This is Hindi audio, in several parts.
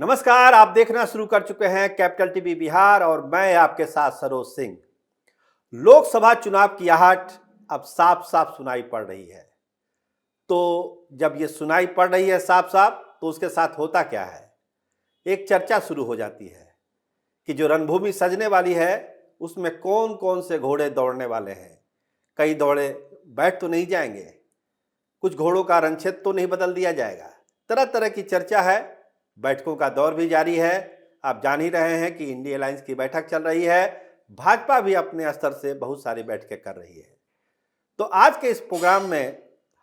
नमस्कार। आप देखना शुरू कर चुके हैं कैपिटल टीवी बिहार और मैं आपके साथ सरोज सिंह। लोकसभा चुनाव की आहट अब साफ साफ सुनाई पड़ रही है। तो जब ये सुनाई पड़ रही है साफ साफ, तो उसके साथ होता क्या है, एक चर्चा शुरू हो जाती है कि जो रणभूमि सजने वाली है उसमें कौन कौन से घोड़े दौड़ने वाले हैं। कई घोड़े बैठ तो नहीं जाएंगे, कुछ घोड़ों का रंगछेद तो नहीं बदल दिया जाएगा। तरह तरह की चर्चा है। बैठकों का दौर भी जारी है। आप जान ही रहे हैं कि इंडिया अलायंस की बैठक चल रही है। भाजपा भी अपने स्तर से बहुत सारी बैठकें कर रही है। तो आज के इस प्रोग्राम में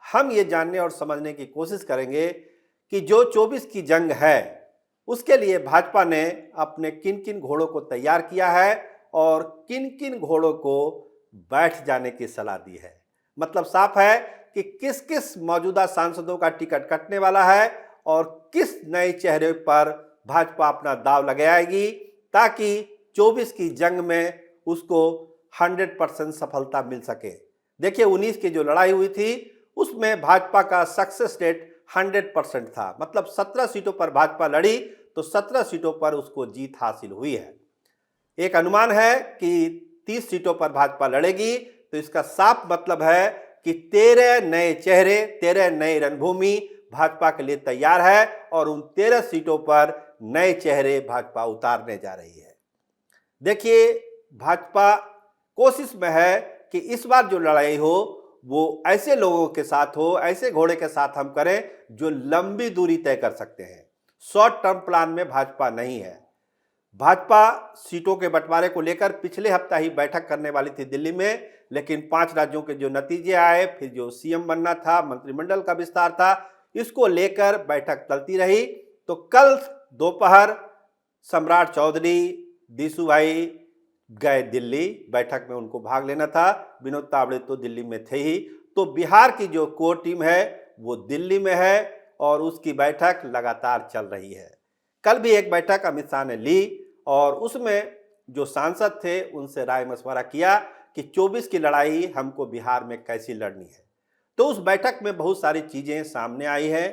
हम ये जानने और समझने की कोशिश करेंगे कि जो 24 की जंग है उसके लिए भाजपा ने अपने किन किन घोड़ों को तैयार किया है और किन किन घोड़ों को बैठ जाने की सलाह दी है। मतलब साफ है कि किस किस मौजूदा सांसदों का टिकट कटने वाला है और किस नए चेहरे पर भाजपा अपना दाव लगाएगी ताकि 24 की जंग में उसको 100% सफलता मिल सके। देखिए, 19 की जो लड़ाई हुई थी उसमें भाजपा का सक्सेस रेट 100% था। मतलब 17 सीटों पर भाजपा लड़ी तो 17 सीटों पर उसको जीत हासिल हुई है। एक अनुमान है कि 30 सीटों पर भाजपा लड़ेगी, तो इसका साफ मतलब है कि 13 नए चेहरे, 13 नई रणभूमि भाजपा के लिए तैयार है और उन 13 सीटों पर नए चेहरे भाजपा उतारने जा रही है। देखिए, भाजपा कोशिश में है कि इस बार जो लड़ाई हो वो ऐसे लोगों के साथ हो, ऐसे घोड़े के साथ हम करें जो लंबी दूरी तय कर सकते हैं। शॉर्ट टर्म प्लान में भाजपा नहीं है। भाजपा सीटों के बंटवारे को लेकर पिछले हफ्ता ही बैठक करने वाली थी दिल्ली में, लेकिन 5 राज्यों के जो नतीजे आए, फिर जो सीएम बनना था, मंत्रिमंडल का विस्तार था, इसको लेकर बैठक चलती रही। तो कल दोपहर सम्राट चौधरी, दिशु भाई गए दिल्ली। बैठक में उनको भाग लेना था। विनोद तावड़े तो दिल्ली में थे ही। तो बिहार की जो कोर टीम है वो दिल्ली में है और उसकी बैठक लगातार चल रही है। कल भी एक बैठक अमित शाह ने ली और उसमें जो सांसद थे उनसे राय मशवरा किया कि 24 की लड़ाई हमको बिहार में कैसी लड़नी है। तो उस बैठक में बहुत सारी चीज़ें सामने आई हैं।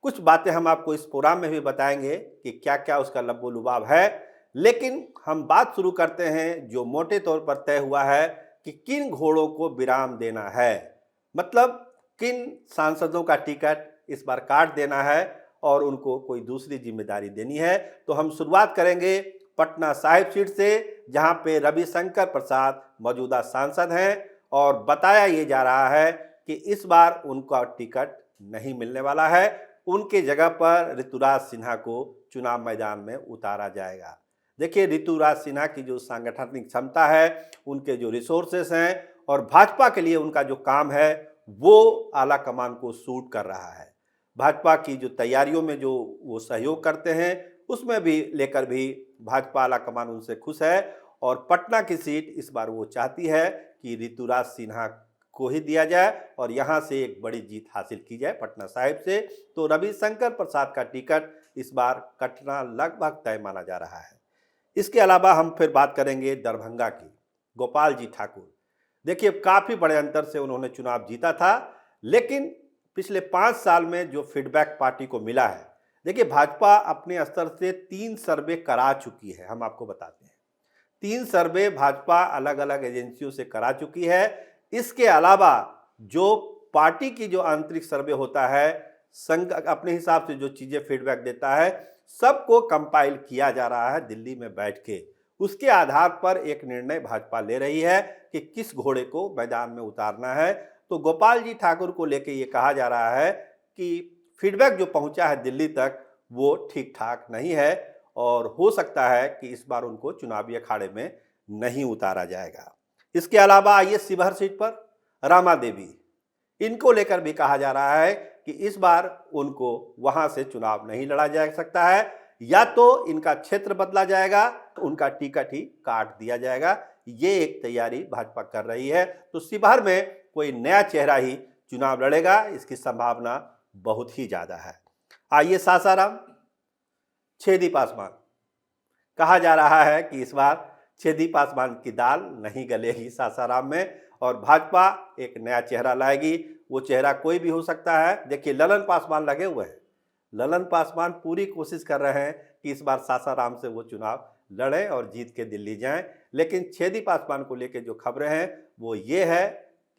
कुछ बातें हम आपको इस प्रोग्राम में भी बताएंगे कि क्या क्या उसका लब्बो लुबाब है। लेकिन हम बात शुरू करते हैं जो मोटे तौर पर तय हुआ है कि किन घोड़ों को विराम देना है। मतलब किन सांसदों का टिकट इस बार काट देना है और उनको कोई दूसरी जिम्मेदारी देनी है। तो हम शुरुआत करेंगे पटना साहिब सीट से, जहां पे रविशंकर प्रसाद मौजूदा सांसद हैं और बताया ये जा रहा है कि इस बार उनका टिकट नहीं मिलने वाला है। उनके जगह पर ऋतुराज सिन्हा को चुनाव मैदान में उतारा जाएगा। देखिए, ऋतुराज सिन्हा की जो सांगठनिक क्षमता है, उनके जो रिसोर्सेस हैं और भाजपा के लिए उनका जो काम है वो आला कमान को सूट कर रहा है। भाजपा की जो तैयारियों में जो वो सहयोग करते हैं उसमें भी लेकर भी भाजपा आला कमान उनसे खुश है और पटना की सीट इस बार वो चाहती है कि ऋतुराज सिन्हा को ही दिया जाए और यहाँ से एक बड़ी जीत हासिल की जाए पटना साहिब से। तो रविशंकर प्रसाद का टिकट इस बार कटना लगभग तय माना जा रहा है। इसके अलावा हम फिर बात करेंगे दरभंगा की, गोपाल जी ठाकुर। देखिए, काफ़ी बड़े अंतर से उन्होंने चुनाव जीता था, लेकिन पिछले 5 साल में जो फीडबैक पार्टी को मिला है, देखिए भाजपा अपने स्तर से 3 सर्वे करा चुकी है। हम आपको बताते हैं 3 सर्वे भाजपा अलग अलग एजेंसियों से करा चुकी है। इसके अलावा जो पार्टी की जो आंतरिक सर्वे होता है, संघ अपने हिसाब से जो चीज़ें फीडबैक देता है, सबको कंपाइल किया जा रहा है दिल्ली में बैठ के। उसके आधार पर एक निर्णय भाजपा ले रही है कि किस घोड़े को मैदान में उतारना है। तो गोपाल जी ठाकुर को लेके ये कहा जा रहा है कि फीडबैक जो पहुंचा है दिल्ली तक वो ठीक ठाक नहीं है और हो सकता है कि इस बार उनको चुनावी अखाड़े में नहीं उतारा जाएगा। इसके अलावा आइए शिवहर सीट पर रामा देवी, इनको लेकर भी कहा जा रहा है कि इस बार उनको वहां से चुनाव नहीं लड़ा जा सकता है, या तो इनका क्षेत्र बदला जाएगा, उनका टिकट ही काट दिया जाएगा। ये एक तैयारी भाजपा कर रही है। तो शिवहर में कोई नया चेहरा ही चुनाव लड़ेगा, इसकी संभावना बहुत ही ज्यादा है। आइए सासाराम, छेदी पासवान, कहा जा रहा है कि इस बार छेदी पासवान की दाल नहीं गलेगी सासाराम में और भाजपा एक नया चेहरा लाएगी। वो चेहरा कोई भी हो सकता है। देखिए, ललन पासवान लगे हुए हैं, ललन पासवान पूरी कोशिश कर रहे हैं कि इस बार सासाराम से वो चुनाव लड़ें और जीत के दिल्ली जाएं, लेकिन छेदी पासवान को लेकर जो खबरें हैं वो ये है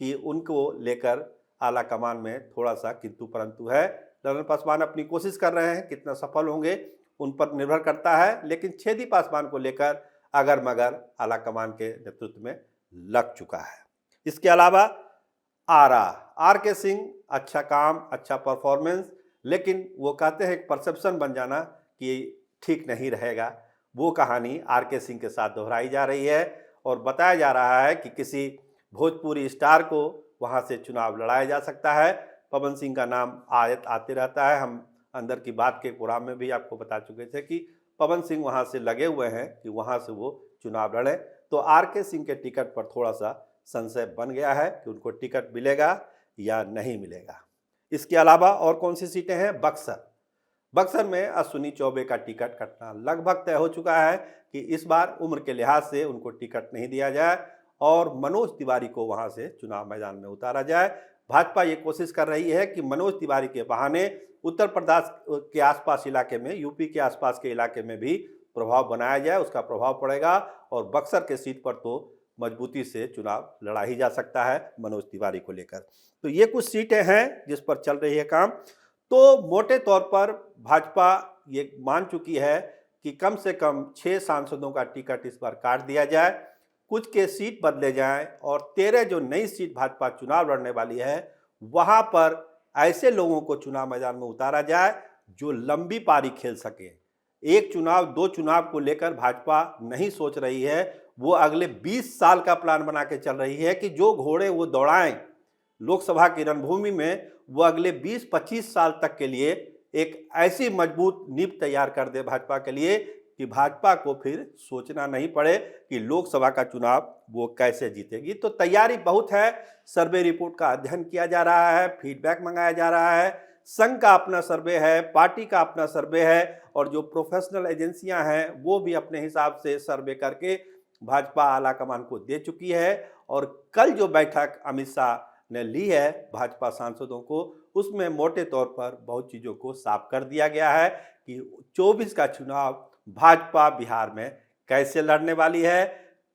कि उनको लेकर आला कमान में थोड़ा सा किंतु परंतु है। ललन पासवान अपनी कोशिश कर रहे हैं, कितना सफल होंगे उन पर निर्भर करता है, लेकिन छेदी पासवान को लेकर अगर मगर आला कमान के नेतृत्व में लग चुका है। इसके अलावा आर के सिंह, अच्छा काम, अच्छा परफॉर्मेंस, लेकिन वो कहते हैं एक परसेप्शन बन जाना कि ठीक नहीं रहेगा। वो कहानी आर के सिंह के साथ दोहराई जा रही है और बताया जा रहा है कि किसी भोजपुरी स्टार को वहां से चुनाव लड़ाया जा सकता है। पवन सिंह का नाम आते रहता है, हम अंदर की बात के प्रोग्राम में भी आपको बता चुके थे कि पवन सिंह वहां से लगे हुए हैं कि वहां से वो चुनाव लड़े। तो आर के सिंह के टिकट पर थोड़ा सा संशय बन गया है कि उनको टिकट मिलेगा या नहीं मिलेगा। इसके अलावा और कौन सी सीटें हैं? बक्सर में अश्विनी चौबे का टिकट कटना लगभग तय हो चुका है कि इस बार उम्र के लिहाज से उनको टिकट नहीं दिया जाए और मनोज तिवारी को वहां से चुनाव मैदान में उतारा जाए। भाजपा ये कोशिश कर रही है कि मनोज तिवारी के बहाने उत्तर प्रदेश के आसपास इलाके में, यूपी के आसपास के इलाके में भी प्रभाव बनाया जाए, उसका प्रभाव पड़ेगा और बक्सर के सीट पर तो मजबूती से चुनाव लड़ा ही जा सकता है मनोज तिवारी को लेकर। तो ये कुछ सीटें हैं जिस पर चल रही है काम। तो मोटे तौर पर भाजपा ये मान चुकी है कि कम से कम 6 सांसदों का टिकट इस बार काट दिया जाए, कुछ के सीट बदले जाएं और 13 जो नई सीट भाजपा चुनाव लड़ने वाली है वहां पर ऐसे लोगों को चुनाव मैदान में उतारा जाए जो लंबी पारी खेल सके। एक चुनाव, 2 चुनाव को लेकर भाजपा नहीं सोच रही है, वो अगले 20 साल का प्लान बना के चल रही है कि जो घोड़े वो दौड़ाएं लोकसभा की रणभूमि में, वो अगले 20-25 साल तक के लिए एक ऐसी मजबूत नींव तैयार कर दे भाजपा के लिए कि भाजपा को फिर सोचना नहीं पड़े कि लोकसभा का चुनाव वो कैसे जीतेगी। तो तैयारी बहुत है, सर्वे रिपोर्ट का अध्ययन किया जा रहा है, फीडबैक मंगाया जा रहा है, संघ का अपना सर्वे है, पार्टी का अपना सर्वे है और जो प्रोफेशनल एजेंसियां हैं वो भी अपने हिसाब से सर्वे करके भाजपा आला कमान को दे चुकी है। और कल जो बैठक अमित शाह ने ली है भाजपा सांसदों को, उसमें मोटे तौर पर बहुत चीज़ों को साफ कर दिया गया है कि 24 का चुनाव भाजपा बिहार में कैसे लड़ने वाली है,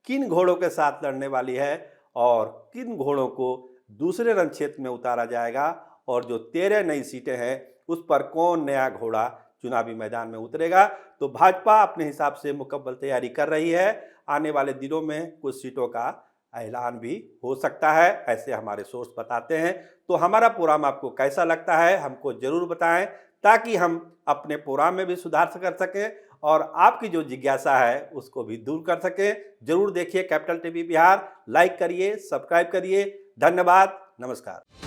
किन घोड़ों के साथ लड़ने वाली है और किन घोड़ों को दूसरे रण क्षेत्र में उतारा जाएगा और जो 13 नई सीटें हैं उस पर कौन नया घोड़ा चुनावी मैदान में उतरेगा। तो भाजपा अपने हिसाब से मुकम्मल तैयारी कर रही है। आने वाले दिनों में कुछ सीटों का ऐलान भी हो सकता है, ऐसे हमारे सोर्स बताते हैं। तो हमारा प्रोग्राम आपको कैसा लगता है हमको जरूर बताएं ताकि हम अपने प्रोग्राम में भी सुधार कर सकें और आपकी जो जिज्ञासा है उसको भी दूर कर सकें। जरूर देखिए कैपिटल टीवी बिहार, लाइक करिए, सब्सक्राइब करिए। धन्यवाद, नमस्कार।